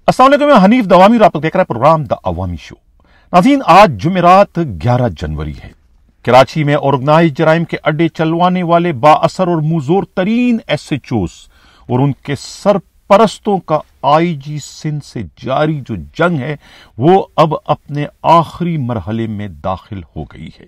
अस्सलाम वालेकुम, मैं हनीफ दवामी और आप लोग देख रहे हैं प्रोग्राम द अवामी शो। नाज़रीन, आज जुमेरात 11 जनवरी है। कराची में ऑर्गेनाइज जराइम के अड्डे चलवाने वाले बाअसर और मुजोर तरीन SHOs और उनके सरपरस्तों का IG सिंध से जारी जो जंग है वो अब अपने आखिरी मरहले में दाखिल हो गई है,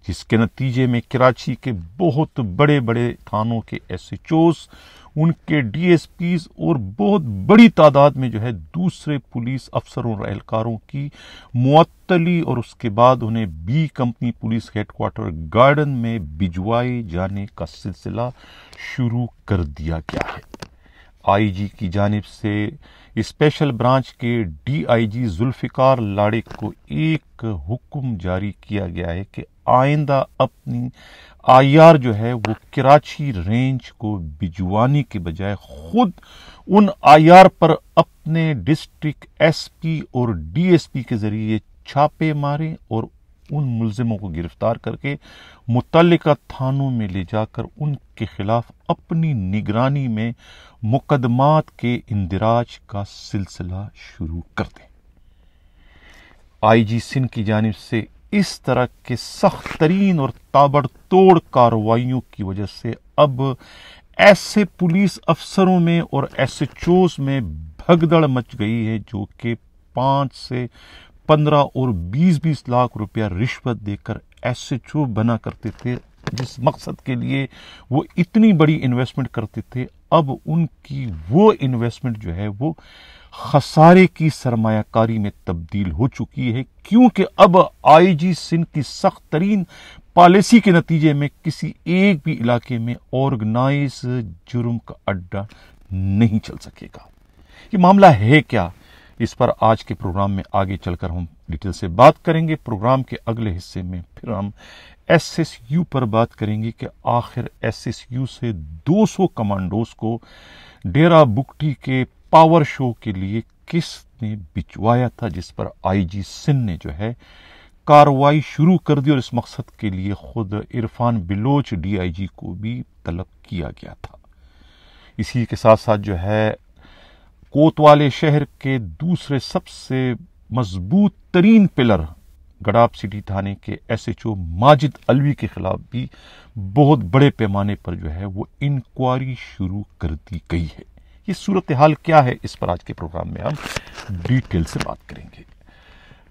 जिसके नतीजे में कराची के बहुत बड़े बड़े थानों के SHOs, उनके DSPs और बहुत बड़ी तादाद में जो है दूसरे पुलिस अफसरों और एहलकारों की मुअत्तली और उसके बाद उन्हें B company police headquarter garden में भिजवाए जाने का सिलसिला शुरू कर दिया गया है। IG की जानिब से स्पेशल ब्रांच के DIG जुल्फिकार लाड़े को एक हुक्म जारी किया गया है कि आइंदा अपनी IR जो है वो कराची रेंज को भिजवाने के बजाय खुद उन IR पर अपने डिस्ट्रिक्ट SP और DSP के जरिए छापे मारें और उन मुल्जिमों को गिरफ्तार करके मुतल्लिका थानों में ले जाकर उनके खिलाफ अपनी निगरानी में मुकदमात के इंदिराज का सिलसिला शुरू कर दें। IG सिंध की जानिब से इस तरह के सख्त तरीन और ताबड़तोड़ कार्रवाइयों की वजह से अब ऐसे पुलिस अफसरों में और SHOs में भगदड़ मच गई है जो कि 5 से 15 और 20-20 लाख रुपया रिश्वत देकर SHO बना करते थे, जिस मकसद के लिए वो इतनी बड़ी इन्वेस्टमेंट करते थे। अब उनकी वो इन्वेस्टमेंट जो है वो खसारे की सरमायाकारी में तब्दील हो चुकी है, क्योंकि अब IG सिंध की सख्त तरीन पॉलिसी के नतीजे में किसी एक भी इलाके में ऑर्गेनाइज जुर्म का अड्डा नहीं चल सकेगा। ये मामला है क्या, इस पर आज के प्रोग्राम में आगे चलकर हम डिटेल से बात करेंगे। प्रोग्राम के अगले हिस्से में फिर हम SSU पर बात करेंगे कि आखिर SSU से 200 कमांडोज को डेरा बुगटी के पावर शो के लिए किसने भिजवाया था, जिस पर IG सिंध ने जो है कार्रवाई शुरू कर दी और इस मकसद के लिए खुद इरफान बिलोच DIG को भी तलब किया गया था। इसी के साथ साथ जो है कोतवाली शहर के दूसरे सबसे मजबूत तरीन पिलर गडाब सिटी थाने के SHO माजिद अलवी के खिलाफ भी बहुत बड़े पैमाने पर जो है वो इंक्वायरी शुरू कर दी गई है। ये सूरत हाल क्या है, इस पर आज के प्रोग्राम में हम डिटेल से बात करेंगे।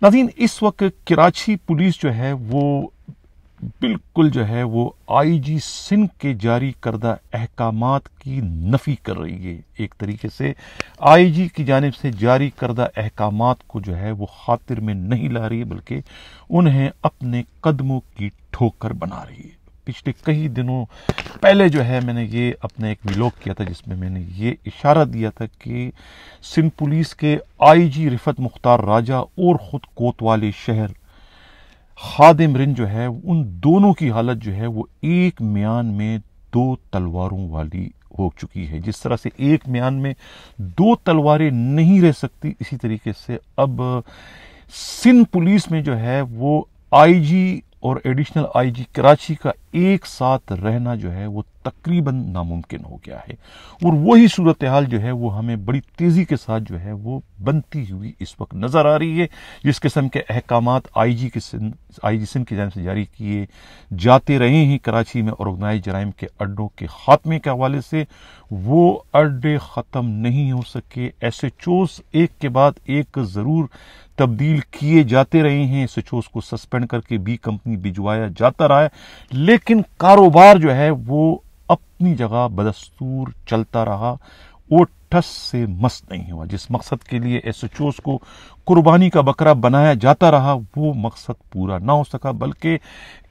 नाज़रीन, इस वक्त कराची पुलिस जो है वो बिल्कुल जो है वो IG सिंध के जारी करदा अहकामात की नफी कर रही है। एक तरीके से IG की जानिब से जारी करदा अहकामात को जो है वो खातिर में नहीं ला रही है, बल्कि उन्हें अपने कदमों की ठोकर बना रही है। पिछले कई दिनों पहले जो है मैंने ये अपना एक व्लॉग किया था जिसमें मैंने ये इशारा दिया था कि सिंध पुलिस के IG रिफत मुख्तार राजा और खुद कोतवाली शहर खादिम रिन जो है उन दोनों की हालत जो है वो एक म्यान में 2 तलवारों वाली हो चुकी है। जिस तरह से एक म्यान में 2 तलवारें नहीं रह सकती, इसी तरीके से अब सिंध पुलिस में जो है वो IG और एडिशनल IG कराची का एक साथ रहना जो है वो तकरीबन नामुमकिन हो गया है। और वही सूरत हाल जो है वो हमें बड़ी तेजी के साथ जो है वो बनती हुई इस वक्त नजर आ रही है। जिस किस्म के अहकामात IG सिंध की जानिब से जारी किए जाते रहे हैं कराची में ऑर्गेनाइज जराइम के अड्डों के खात्मे के हवाले से, वो अड्डे खत्म नहीं हो सके। SHOs एक के बाद एक जरूर तब्दील किए जाते रहे हैं, SHOs को सस्पेंड करके B कंपनी भिजवाया जाता रहा है, लेकिन कारोबार जो है वो अपनी जगह बदस्तूर चलता रहा। वो ठस से मस्त नहीं हुआ। जिस मकसद के लिए SHOs को कुर्बानी का बकरा बनाया जाता रहा वो मकसद पूरा ना हो सका, बल्कि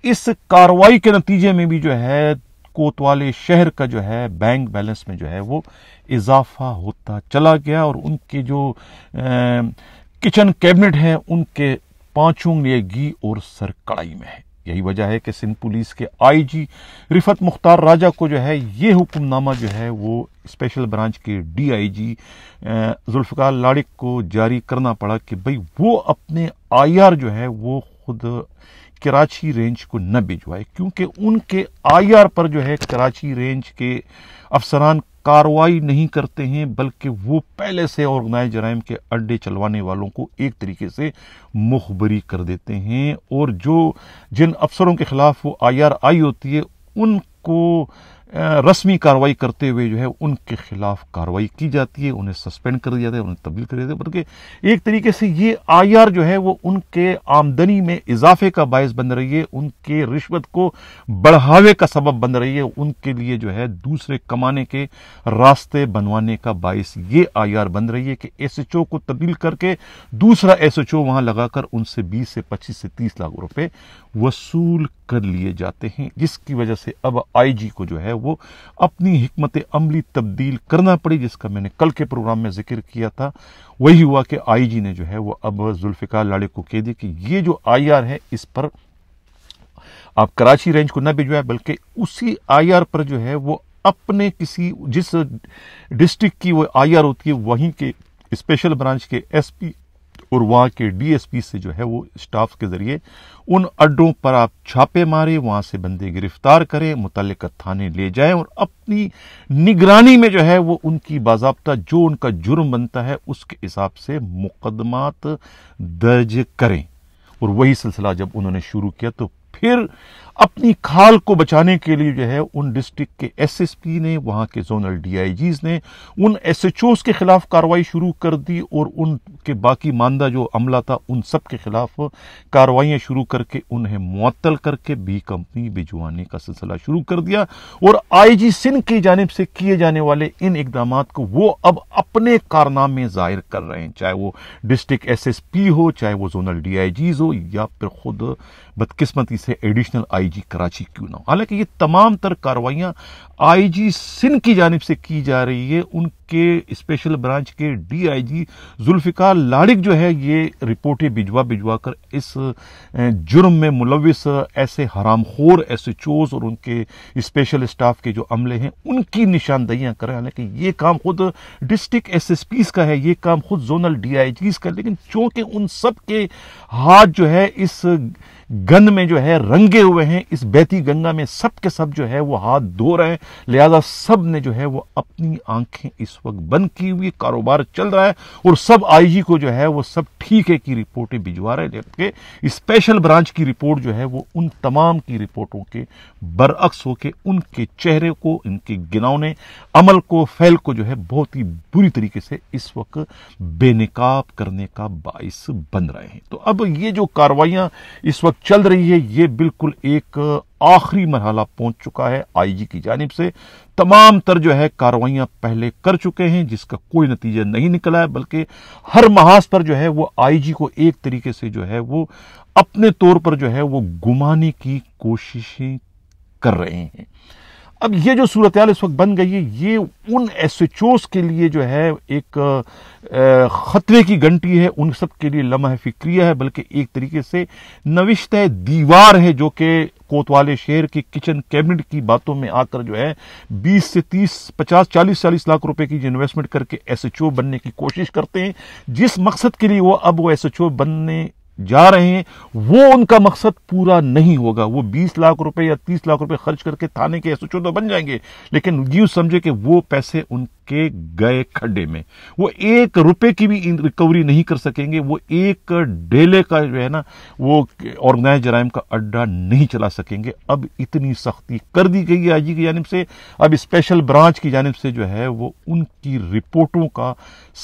इस कार्रवाई के नतीजे में भी जो है कोतवाली शहर का जो है बैंक बैलेंस में जो है वो इजाफा होता चला गया और उनके जो किचन कैबिनेट है उनके 5 उंगलियां घी और सर कड़ाई में है। यही वजह है कि सिंध पुलिस के IG रिफत मुख्तार राजा को जो है ये हुक्मनामा जो है वो स्पेशल ब्रांच के DIG जुल्फिकार लाड़े को जारी करना पड़ा कि भाई वो अपने IR जो है वो खुद कराची रेंज को न भिजवाए, क्योंकि उनके आईआर पर जो है कराची रेंज के अफसरान कार्रवाई नहीं करते हैं, बल्कि वो पहले से ऑर्गेनाइज जराइम के अड्डे चलवाने वालों को एक तरीके से मुखबरी कर देते हैं, और जो जिन अफसरों के खिलाफ वो आईआर आई होती है उनको रस्मी कार्रवाई करते हुए जो है उनके खिलाफ कार्रवाई की जाती है, उन्हें सस्पेंड कर दिया जाता है, उन्हें तब्दील कर दिया जाता है, बल्कि एक तरीके से ये आईआर जो है वो उनके आमदनी में इजाफे का बायस बन रही है, उनके रिश्वत को बढ़ावे का सबब बन रही है, उनके लिए जो है दूसरे कमाने के रास्ते बनवाने का बायस ये आईआर बन रही है कि एसएचओ को तब्दील करके दूसरा एसएचओ वहां लगाकर उनसे 20 से 25 से 30 लाख रुपए वसूल कर लिए जाते हैं, जिसकी वजह से अब आईजी को जो है वो अपनी हिकमत अमली तब्दील करना पड़ी, जिसका मैंने कल के प्रोग्राम में जिक्र किया था। वही हुआ कि आईजी ने जो है वो अब जुल्फिकार लाड़े को कह दिया कि ये जो आईआर है इस पर आप कराची रेंज को न भिजवाए, बल्कि उसी आईआर पर जो है वो अपने किसी जिस डिस्ट्रिक्ट की वो आईआर होती है वहीं के स्पेशल ब्रांच के एसपी और वहां के डीएसपी से जो है वो स्टाफ के जरिए उन अड्डों पर आप छापे मारे, वहां से बंदे गिरफ्तार करें, मुतल्लिका थाने ले जाएं और अपनी निगरानी में जो है वो उनकी बाज़ाब्ता जो उनका जुर्म बनता है उसके हिसाब से मुकदमात दर्ज करें। और वही सिलसिला जब उन्होंने शुरू किया तो फिर अपनी खाल को बचाने के लिए जो है उन डिस्ट्रिक्ट के एसएसपी ने, वहां के जोनल डीआईजीज ने उन एसएचओज के खिलाफ कार्रवाई शुरू कर दी और उनके बाकी मानदा जो अमला था उन सब के खिलाफ कार्रवाइयां शुरू करके उन्हें मुअत्तल करके बी कंपनी भिजवाने का सिलसिला शुरू कर दिया। और आईजी सिंध की जानिब से किए जाने वाले इन इकदामात को वो अब अपने कारनामे जाहिर कर रहे हैं, चाहे वो डिस्ट्रिक्ट एसएसपी हो, चाहे वो जोनल डीआईजीज हो, या फिर खुद बदकिस्मती से एडिशनल आईजी कराची क्यों ना हो। हालांकि ये तमाम तर कार्रवाइयां आईजी सिंध की जानिब से की जा रही है। उनके स्पेशल ब्रांच के डीआईजी जुल्फिकार लाड़िक जो है ये रिपोर्टें भिजवा कर इस जुर्म में मुलविस ऐसे हरामखोर एसएचओज और उनके स्पेशल स्टाफ के जो अमले हैं उनकी निशानदेहियां करें। हालांकि ये काम खुद डिस्ट्रिक्ट एसएसपीज का है, ये काम खुद जोनल डीआईजीज का, लेकिन चूंकि उन सब के हाथ जो है इस गंद में जो है रंगे हुए हैं, इस बहती गंगा में सब के सब जो है वो हाथ धो रहे हैं, लिहाजा सब ने जो है वो अपनी आंखें इस वक्त बंद की हुई, कारोबार चल रहा है और सब आईजी को जो है वो सब ठीक है की रिपोर्टें भिजवा रहे हैं, जबकि स्पेशल ब्रांच की रिपोर्ट जो है वो उन तमाम की रिपोर्टों के बरअक्स होकर उनके चेहरे को, इनके गिनौने अमल को, फैल को जो है बहुत ही बुरी तरीके से इस वक्त बेनकाब करने का बाइस बन रहे हैं। तो अब ये जो कार्रवाइयां इस वक्त चल रही है ये बिल्कुल एक आखिरी मरहला पहुंच चुका है। आईजी की जानिब से तमाम तर जो है कार्रवाइयां पहले कर चुके हैं जिसका कोई नतीजा नहीं निकला है, बल्कि हर महाज पर जो है वो आईजी को एक तरीके से जो है वो अपने तौर पर जो है वो गुमाने की कोशिशें कर रहे हैं। अब ये जो सूरत हाल इस वक्त बन गई है ये उन एसएचओज के लिए जो है एक खतरे की घंटी है, उन सब के लिए लम्हा फिक्रिया है, बल्कि एक तरीके से नविश्ता दीवार है जो कि कोतवाली शहर के किचन कैबिनेट की बातों में आकर जो है 20 से 30, 50, 40 लाख रुपए की इन्वेस्टमेंट करके एसएचओ बनने की कोशिश करते हैं। जिस मकसद के लिए वो एसएचओ बनने जा रहे हैं वो उनका मकसद पूरा नहीं होगा। वो 20 लाख रुपए या 30 लाख रुपए खर्च करके थाने के एसएचओ तो बन जाएंगे, लेकिन यूं समझे कि वो पैसे उनके गए खड्डे में, वो 1 रुपए की भी रिकवरी नहीं कर सकेंगे, वो एक डेले का जो है ना वो ऑर्गेनाइज जराइम का अड्डा नहीं चला सकेंगे। अब इतनी सख्ती कर दी गई है आईजी की जानिब से, अब स्पेशल ब्रांच की जानिब से जो है वो उनकी रिपोर्टों का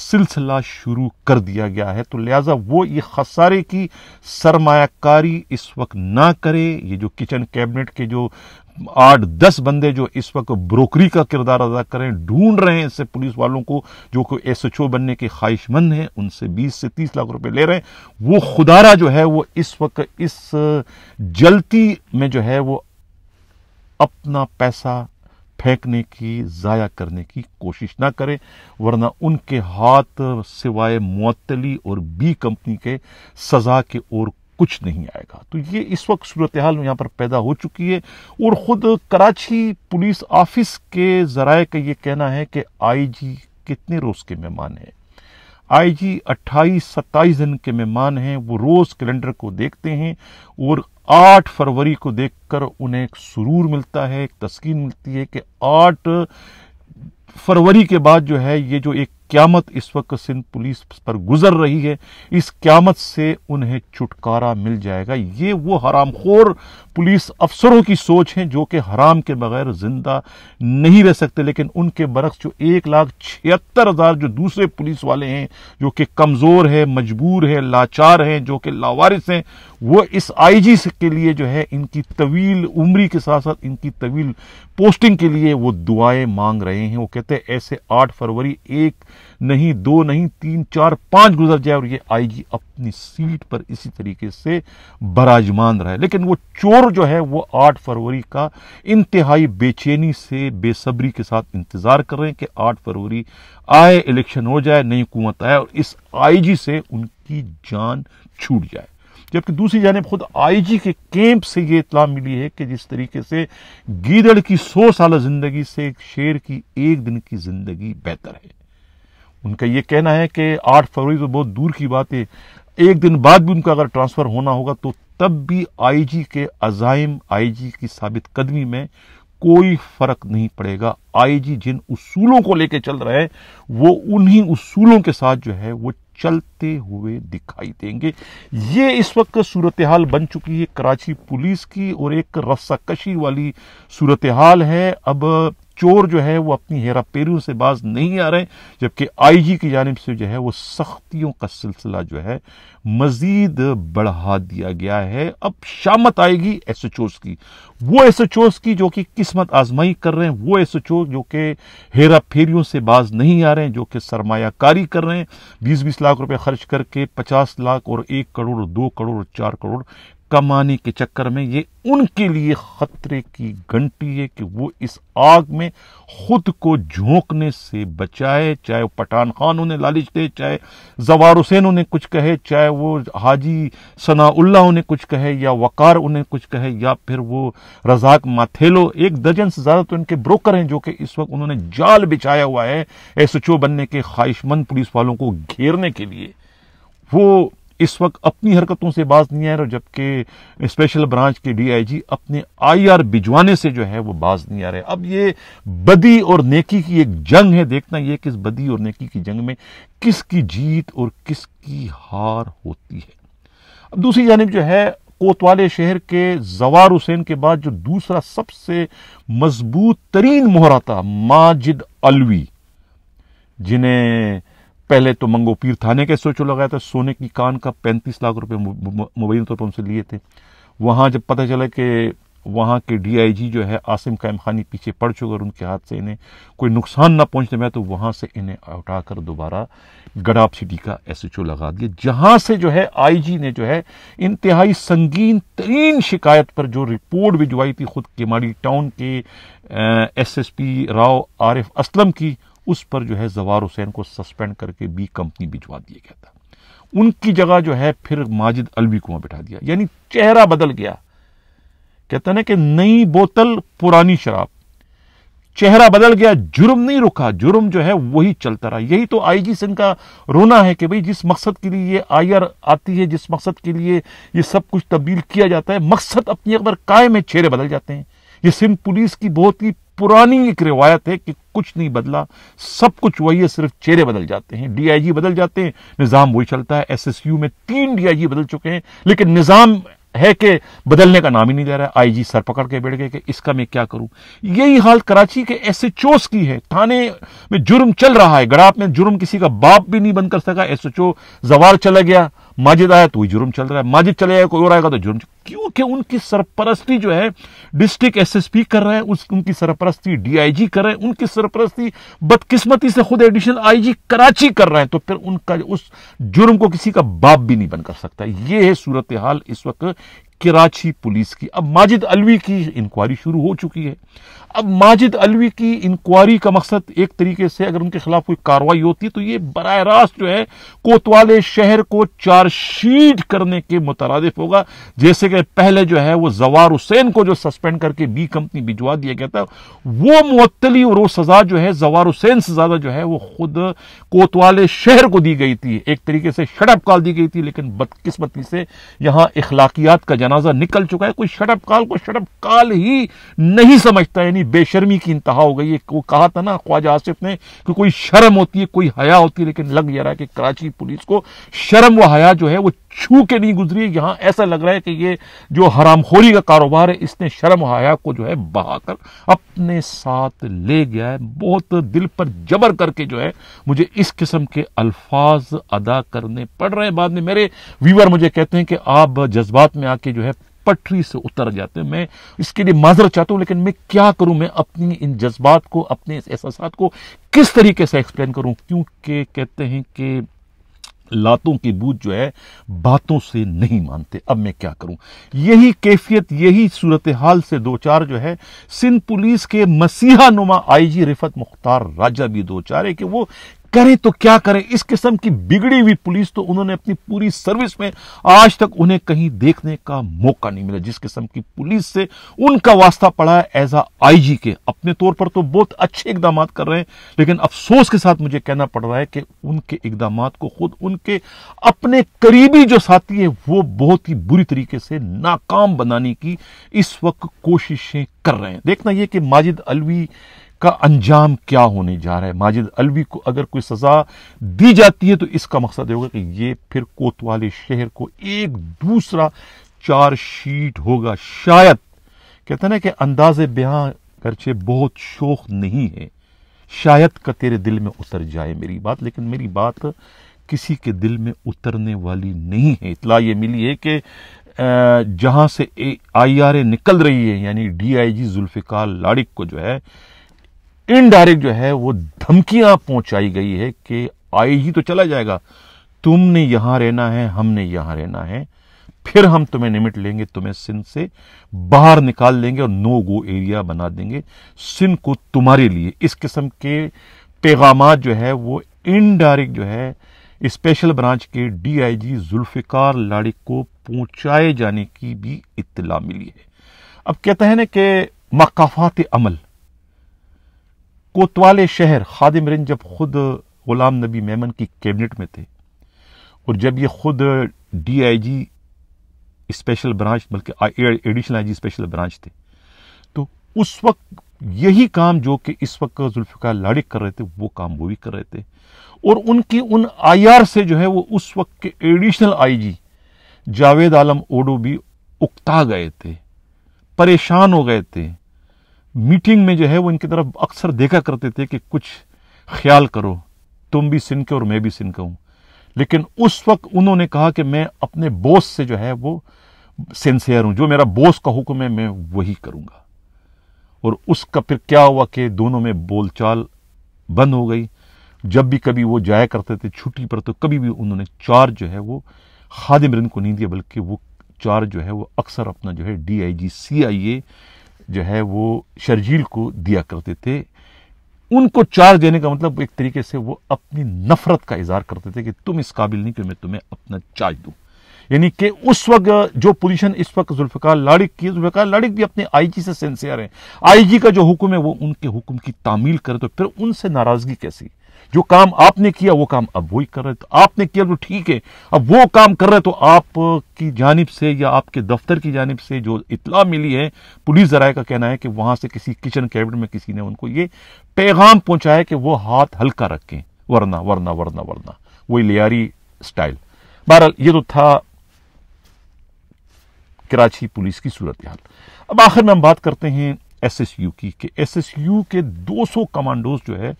सिलसिला शुरू कर दिया गया है। तो लिहाजा वो ये खसारे की सरमायाकारी इस वक्त ना करे। ये जो किचन कैबिनेट के जो 8-10 बंदे जो इस वक्त ब्रोकरी का किरदार अदा करें, ढूंढ रहे हैं इससे पुलिस वालों को जो कोई एसएचओ बनने के ख्वाहिशमंद हैं, उनसे 20 से 30 लाख रुपए ले रहे हैं, वो खुदारा जो है वो इस वक्त इस जलती में जो है वो अपना पैसा फेंकने की, जाया करने की कोशिश ना करें, वरना उनके हाथ सिवाय मुअत्तली और बी कंपनी के सजा के और कुछ नहीं आएगा। तो ये इस वक्त सूरत हाल यहां पर पैदा हो चुकी है और खुद कराची पुलिस ऑफिस के जराये का ये कहना है कि आईजी कितने रोज के मेहमान हैं। आईजी 28-27 दिन के मेहमान हैं। वो रोज कैलेंडर को देखते हैं और 8 फरवरी को देखकर उन्हें एक सुरूर मिलता है, एक तस्कीन मिलती है कि 8 फरवरी के बाद जो है ये जो एक क़यामत इस वक्त सिंध पुलिस पर गुजर रही है, इस क़यामत से उन्हें छुटकारा मिल जाएगा। ये वो हरामखोर पुलिस अफसरों की सोच है जो कि हराम के बगैर जिंदा नहीं रह सकते, लेकिन उनके बरक्स जो 1,76,000 जो दूसरे पुलिस वाले हैं जो कि कमजोर है, मजबूर है, लाचार हैं, जो कि लावारिस हैं, वो इस आईजी के लिए जो है इनकी तवील उम्री के साथ साथ इनकी तवील पोस्टिंग के लिए वो दुआएं मांग रहे हैं। वो कहते हैं ऐसे 8 फरवरी 1 नहीं, 2 नहीं, 3, 4, 5 गुजर जाए और ये आईजी अपनी सीट पर इसी तरीके से बराजमान रहे। लेकिन वो चोर जो है वो 8 फरवरी का इंतहाई बेचैनी से, बेसब्री के साथ इंतजार कर रहे हैं कि 8 फरवरी आए, इलेक्शन हो जाए, नई हुकूमत आए और इस आईजी से उनकी जान छूट जाए। जबकि दूसरी जानिब खुद आईजी के कैंप से ये इत्तला मिली है कि जिस तरीके से गीदड़ की 100 साल जिंदगी से एक शेर की 1 दिन की जिंदगी बेहतर है। उनका ये कहना है कि 8 फरवरी तो बहुत दूर की बात है, 1 दिन बाद भी उनका अगर ट्रांसफर होना होगा तो तब भी आईजी के अज़ाइम, आईजी की साबित कदमी में कोई फर्क नहीं पड़ेगा। आईजी जिन उसूलों को लेकर चल रहे हैं वो उन्हीं उसूलों के साथ जो है वो चलते हुए दिखाई देंगे। ये इस वक्त सूरत हाल बन चुकी है कराची पुलिस की और एक रस्साकशी वाली सूरत हाल है। अब चोर जो है वो अपनी हेरा फेरियों से बाज नहीं आ रहे, जबकि आईजी की जानिब से जो है वो सख्तियों का सिलसिला जो है मजीद बढ़ा दिया गया है। अब शामत आएगी एसएचओस की, वो एसएचओस की जो कि किस्मत आजमाई कर रहे हैं, वो एसएचओ जो कि हेरा फेरियों से बाज नहीं आ रहे हैं, जो कि सरमायाकारी कर रहे हैं, 20-20 लाख रुपए खर्च करके 50 लाख और 1 करोड़, 2 करोड़ और 4 करोड़ कमाने के चक्कर में। ये उनके लिए खतरे की घंटी है कि वो इस आग में खुद को झोंकने से बचाए, चाहे वो पठान खान उन्हें लालच दे, चाहे जवार हुसैन उन्हें कुछ कहे, चाहे वो हाजी सनाउल्लाह उन्हें कुछ कहे, या वकार उन्हें कुछ कहे, या फिर वो रजाक माथेलो। 1 दर्जन से ज्यादा तो इनके ब्रोकर हैं जो कि इस वक्त उन्होंने जाल बिछाया हुआ है एसएचओ बनने के ख्वाहिशमंद पुलिस वालों को घेरने के लिए। वो इस वक्त अपनी हरकतों से बाज नहीं आ रहे, जबकि स्पेशल ब्रांच के डीआईजी अपने आईआर भिजवाने से जो है वो बाज नहीं आ रहे। अब ये बदी और नेकी की एक जंग है, देखना ये कि इस बदी और नेकी की जंग में किसकी जीत और किसकी हार होती है। अब दूसरी जानिब जो है कोतवाली शहर के जवार हुसैन के बाद जो दूसरा सबसे मजबूत तरीन मोहरा था माजिद अलवी, जिन्हें पहले तो मंगो पीर थाने का एसएचओ लगाया था, सोने की कान का 35 लाख रुपए मुबैन तौर पर उनसे लिए थे। वहां जब पता चला कि वहां के डीआईजी जो है आसिम कायम खानी पीछे पड़ चुके और उनके हाथ से इन्हें कोई नुकसान ना पहुंचने में, तो वहां से इन्हें उठाकर दोबारा गडाप सिटी का एसएचओ लगा दिया, जहां से जो है आईजी ने जो है इंतहाई संगीन तरीन शिकायत पर जो रिपोर्ट भिजवाई थी खुद केमाड़ी टाउन के एसएसपी राव आरिफ असलम की, उस पर जो है जवार हुसैन को सस्पेंड करके बी कंपनी भिजवा दिया गया था। उनकी जगह जो है फिर माजिद अलवी को वहां बिठा दिया, यानी चेहरा बदल गया। कहते हैं कि नई बोतल पुरानी शराब, चेहरा बदल गया, जुर्म नहीं रुका, जुर्म जो है वही चलता रहा। यही तो आईजी सिंह का रोना है कि भाई जिस मकसद के लिए ये आईआर आती है, जिस मकसद के लिए ये सब कुछ तब्दील किया जाता है, मकसद अपनी अकबर कायम है, चेहरे बदल जाते हैं। ये सिंध पुलिस की बहुत ही पुरानी एक रिवायत है कि कुछ नहीं बदला, सब कुछ वही है, सिर्फ चेहरे बदल जाते हैं, डीआईजी बदल जाते हैं, निजाम वही चलता है। एसएसयू में 3 डीआईजी बदल चुके हैं, लेकिन निजाम है कि बदलने का नाम ही नहीं ले रहा है। आईजी सर पकड़ के बैठ गए कि इसका मैं क्या करूं। यही हाल कराची के एसएचओस की है। थाने में जुर्म चल रहा है, गड़ाप में जुर्म किसी का बाप भी नहीं बंद कर सका। एसएचओ जवार चला गया, माजिद आया तो वही जुर्म चल रहा है, माजिद चले जाए कोई और आएगा तो जुर्म, क्योंकि उनकी सरपरस्ती जो है डिस्ट्रिक्ट एसएसपी कर रहे हैं, उनकी सरपरस्ती डीआईजी कर रहे हैं, उनकी सरपरस्ती बदकिस्मती से खुद एडिशनल आईजी कराची कर रहे हैं, तो फिर उनका उस जुर्म को किसी का बाप भी नहीं बंद कर सकता। ये है सूरत हाल इस वक्त कराची पुलिस की। अब माजिद अलवी की इंक्वायरी शुरू हो चुकी है। अब माजिद अलवी की इंक्वायरी का मकसद एक तरीके से अगर उनके खिलाफ कोई कार्रवाई होती है तो ये बराह रास्त जो है कोतवाली शहर को चार्जशीट करने के मुतरादिफ होगा। जैसे कि पहले जो है वो जवार हुसैन को जो सस्पेंड करके बी कंपनी भिजवा दिया गया था, वो मुअत्तली और वो सजा जो है जवार हुसैन से ज्यादा जो है वो खुद कोतवाली शहर को दी गई थी। एक तरीके से शटअप कॉल दी गई थी, लेकिन बदकिस्मती से यहां इखलाकियात का जनाजा निकल चुका है, कोई शटअप कॉल को शटअप कॉल ही नहीं समझता, यानी बेशर्मी की इंतहा हो गई है। वो कहा था ना ख्वाजा आसिफ ने कि कोई शर्म होती है, कोई हया होती है, लेकिन लग ये रहा है कि कराची पुलिस को शर्म व हया जो है वो छू के नहीं गुजरी है। यहां ऐसा लग रहा है कि ये जो हरामखोरी का कारोबार है इसने शर्म हया को जो है बहाकर अपने साथ ले गया है। बहुत दिल पर जबर करके जो है मुझे इस किस्म के अल्फाज अदा करने पड़ रहे हैं। बाद में मेरे व्यूअर मुझे कहते हैं कि आप जज्बात में आके जो है पटरी से उतर जाते हैं। मैं इसके लिए माजरत चाहता हूं, लेकिन मैं क्या करूं, मैं अपनी इन जज्बात को, अपने इस एहसासात को किस तरीके से एक्सप्लेन करूं, क्योंकि कहते हैं कि लातों की बूझ जो है बातों से नहीं मानते। अब मैं क्या करूं, यही कैफियत, यही सूरत हाल से दो चार जो है सिंध पुलिस के मसीहा नुमा आईजी रिफत मुख्तार राजा भी दो चार है कि वो करें तो क्या करें। इस किस्म की बिगड़ी हुई पुलिस तो उन्होंने अपनी पूरी सर्विस में आज तक उन्हें कहीं देखने का मौका नहीं मिला। जिस किस्म की पुलिस से उनका वास्ता पड़ा है एज आ आईजी के, अपने तौर पर तो बहुत अच्छे इकदाम कर रहे हैं, लेकिन अफसोस के साथ मुझे कहना पड़ रहा है कि उनके इकदाम को खुद उनके अपने करीबी जो साथी है वो बहुत ही बुरी तरीके से नाकाम बनाने की इस वक्त कोशिशें कर रहे हैं। देखना यह कि माजिद अलवी का अंजाम क्या होने जा रहा है। माजिद अलवी को अगर कोई सजा दी जाती है तो इसका मकसद होगा कि ये फिर कोतवाली शहर को एक दूसरा चार्जशीट होगा। शायद कहते हैं ना कि अंदाजे बयां करचे बहुत शौक नहीं है, शायद का तेरे दिल में उतर जाए मेरी बात, लेकिन मेरी बात किसी के दिल में उतरने वाली नहीं है। इतला ये मिली है कि जहां से IRA निकल रही है, यानी DIG जुल्फिकार लाड़िक को जो है इनडायरेक्ट जो है वो धमकियां पहुंचाई गई है कि IG तो चला जाएगा, तुमने यहां रहना है, हमने यहां रहना है, फिर हम तुम्हें निमिट लेंगे, तुम्हें सिंध से बाहर निकाल देंगे और नो गो एरिया बना देंगे सिंध को तुम्हारे लिए। इस किस्म के पैगामात जो है वो इनडायरेक्ट जो है स्पेशल ब्रांच के DIG जुल्फिकार लाड़िक को पहुंचाए जाने की भी इत्तला मिली है। अब कहते हैं ना कि मकाफात अमल, कोतवाले शहर खादिम रिंज जब खुद गुलाम नबी मेमन की कैबिनेट में थे और जब ये खुद DIG स्पेशल ब्रांच बल्कि एडिशनल IG स्पेशल ब्रांच थे, तो उस वक्त यही काम जो कि इस वक्त जुल्फिकार लाड़िक कर रहे थे वो काम वो भी कर रहे थे। और उनकी उन IR से जो है वो उस वक्त के एडिशनल IG जावेद आलम ओडो भी उकता गए थे, परेशान हो गए थे। मीटिंग में जो है वो इनकी तरफ अक्सर देखा करते थे कि कुछ ख्याल करो, तुम भी सिंध के और मैं भी सिंध का हूं। लेकिन उस वक्त उन्होंने कहा कि मैं अपने बॉस से जो है वो सिंसियर हूं, जो मेरा बॉस का हुक्म है मैं वही करूंगा। और उसका फिर क्या हुआ कि दोनों में बोलचाल बंद हो गई। जब भी कभी वो जाया करते थे छुट्टी पर तो कभी भी उन्होंने चार्ज जो है वो खादिम रिंज को नहीं दिया, बल्कि वो चार्ज जो है वो अक्सर अपना जो है DIG CIA जो है वो शर्जील को दिया करते थे। उनको चार्ज देने का मतलब एक तरीके से वो अपनी नफरत का इजहार करते थे कि तुम इस काबिल नहीं कि मैं तुम्हें अपना चार्ज दूं। यानी कि उस वक्त जो पोजीशन इस वक्त जुल्फिकार लाड़िक की, जुल्फिकार लाड़िक भी अपने IG से सिंसियर है। IG का जो हुक्म है वो उनके हुक्म की तामील करे, तो फिर उनसे नाराजगी कैसी? जो काम आपने किया वो काम अब वही कर रहे, तो आपने किया तो ठीक है, अब वो काम कर रहे तो आपकी जानिब से या आपके दफ्तर की जानिब से जो इत्तला मिली है, पुलिस जराये का कहना है कि वहां से किसी किचन कैबिनेट में किसी ने उनको ये पैगाम पहुंचाया कि वो हाथ हल्का रखें, वरना वरना वरना वरना वही लियारी स्टाइल। बहरहाल ये तो था कराची पुलिस की सूरत हाल। अब आखिर में हम बात करते हैं SSU की, कि SSU के 200 कमांडोज जो है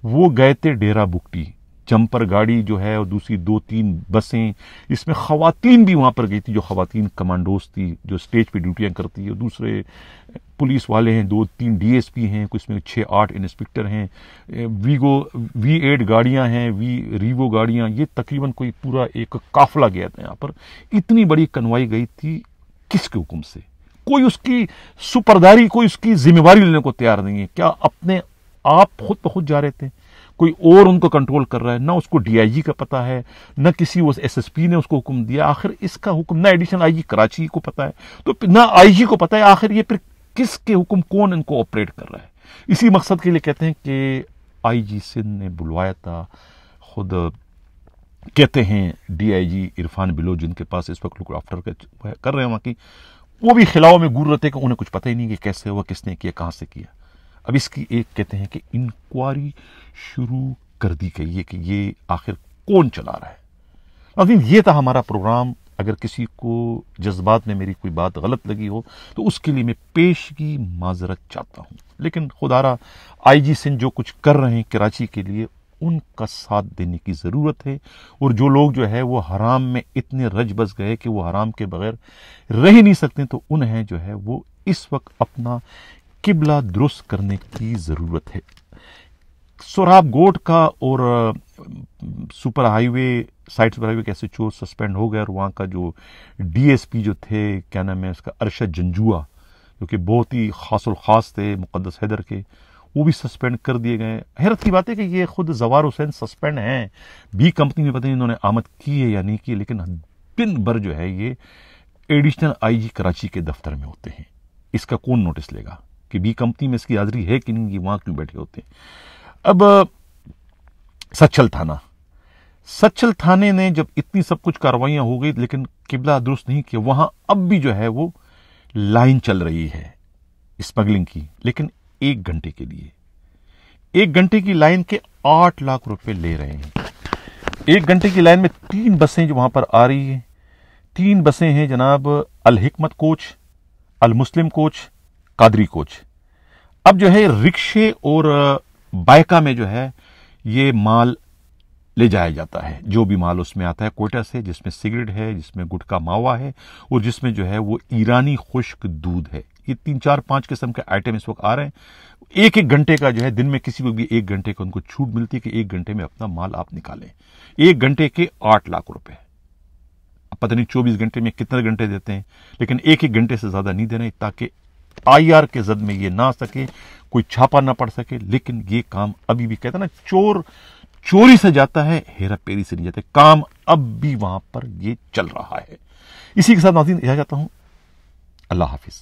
वो गए थे डेरा बुगटी। जंपर गाड़ी जो है और दूसरी 2-3 बसें, इसमें खवातीन भी वहां पर गई थी, जो खवातीन कमांडोज थी जो स्टेज पे ड्यूटियां करती है। दूसरे पुलिस वाले हैं, 2-3 DSP हैं, कुछ में 6-8 इंस्पेक्टर हैं, V8 गाड़ियां हैं, रीवो गाड़ियां, ये तकरीबन कोई पूरा एक काफिला गया था। यहाँ पर इतनी बड़ी कन्वाई गई थी, किसके हुक्म से? कोई उसकी सुपरदारी, कोई उसकी जिम्मेवारी लेने को तैयार नहीं है। क्या अपने आप खुद ब खुद जा रहे थे? कोई और उनको कंट्रोल कर रहा है? ना उसको DIG का पता है, ना किसी वो SSP ने उसको हुक्म दिया। आखिर इसका हुक्म ना एडिशनल IG कराची को पता है, तो ना IG को पता है। आखिर ये फिर किसके हुक्म, कौन इनको ऑपरेट कर रहा है? इसी मकसद के लिए कहते हैं कि IG सिंध ने बुलवाया था खुद कहते हैं DIG इरफान बिलोच, जिनके पास इस वक्त लुक आफ्टर कर रहे हैं वहाँ की, वो भी खिलाओं में घूर रहे थे कि उन्हें कुछ पता ही नहीं कि कैसे हुआ, किसने किया, कहाँ से किया। अब इसकी एक कहते हैं कि इंक्वायरी शुरू कर दी गई है कि ये आखिर कौन चला रहा है। नाज़रीन, ये था हमारा प्रोग्राम। अगर किसी को जज्बात में मेरी कोई बात गलत लगी हो तो उसके लिए मैं पेशगी माजरत चाहता हूँ, लेकिन खुदारा IG सिंध जो कुछ कर रहे हैं कराची के लिए, उनका साथ देने की ज़रूरत है। और जो लोग जो है वो हराम में इतने रज बस गए कि वो हराम के बगैर रह ही नहीं सकते, तो उन्हें जो है वो इस वक्त अपना किबला दुरुस्त करने की ज़रूरत है। सोराब गोट का और super highway side super highway कैसे चोर सस्पेंड हो गए, और वहाँ का जो DSP जो थे, क्या नाम है उसका, अरशद जंजुआ, जो कि बहुत ही खास और ख़ास थे मुक़द्दस हैदर के, वो भी सस्पेंड कर दिए गए। हैरत की बात है कि ये खुद जवार हुसैन सस्पेंड हैं, B कंपनी में पता नहीं इन्होंने आमद की है या नहीं की, लेकिन दिन भर जो है ये एडिशनल IG कराची के दफ्तर में होते हैं। इसका कौन नोटिस लेगा कि B कंपनी में इसकी हाजिरी है कि नहीं, वहाँ क्यों बैठे होते हैं। अब सच्चल थाने ने जब इतनी सब कुछ कार्रवाइयां हो गई लेकिन किबला दुरुस्त नहीं किया, वहां अब भी जो है वो लाइन चल रही है स्मगलिंग की, लेकिन 1 घंटे के लिए 1 घंटे की लाइन के 8 लाख रुपए ले रहे हैं। 1 घंटे की लाइन में 3 बसें जो वहां पर आ रही है, 3 बसें हैं जनाब, अल हिकमत कोच, अल मुस्लिम कोच, कादरी कोच। अब जो है रिक्शे और बाइका में जो है ये माल ले जाया जाता है, जो भी माल उसमें आता है कोयटा से, जिसमें सिगरेट है, जिसमें गुटखा मावा है, और जिसमें जो है वो ईरानी खुश्क दूध है। ये 3, 4, 5 किस्म के आइटम इस वक्त आ रहे हैं। 1-1 घंटे का जो है, दिन में किसी को भी 1 घंटे का उनको छूट मिलती है कि 1 घंटे में अपना माल आप निकालें। 1 घंटे के 8 लाख रुपए। अब पता नहीं 24 घंटे में कितने घंटे देते हैं, लेकिन 1-1 घंटे से ज्यादा नहीं देना, ताकि IR के जद में ये ना आ सके, कोई छापा ना पड़ सके। लेकिन ये काम अभी भी, कहते हैं ना, चोर चोरी से जाता है, हेरा पेरी से नहीं जाते, काम अब भी वहां पर ये चल रहा है। इसी के साथ नाज़रीन इजाज़त चाहता हूं। अल्लाह हाफिज।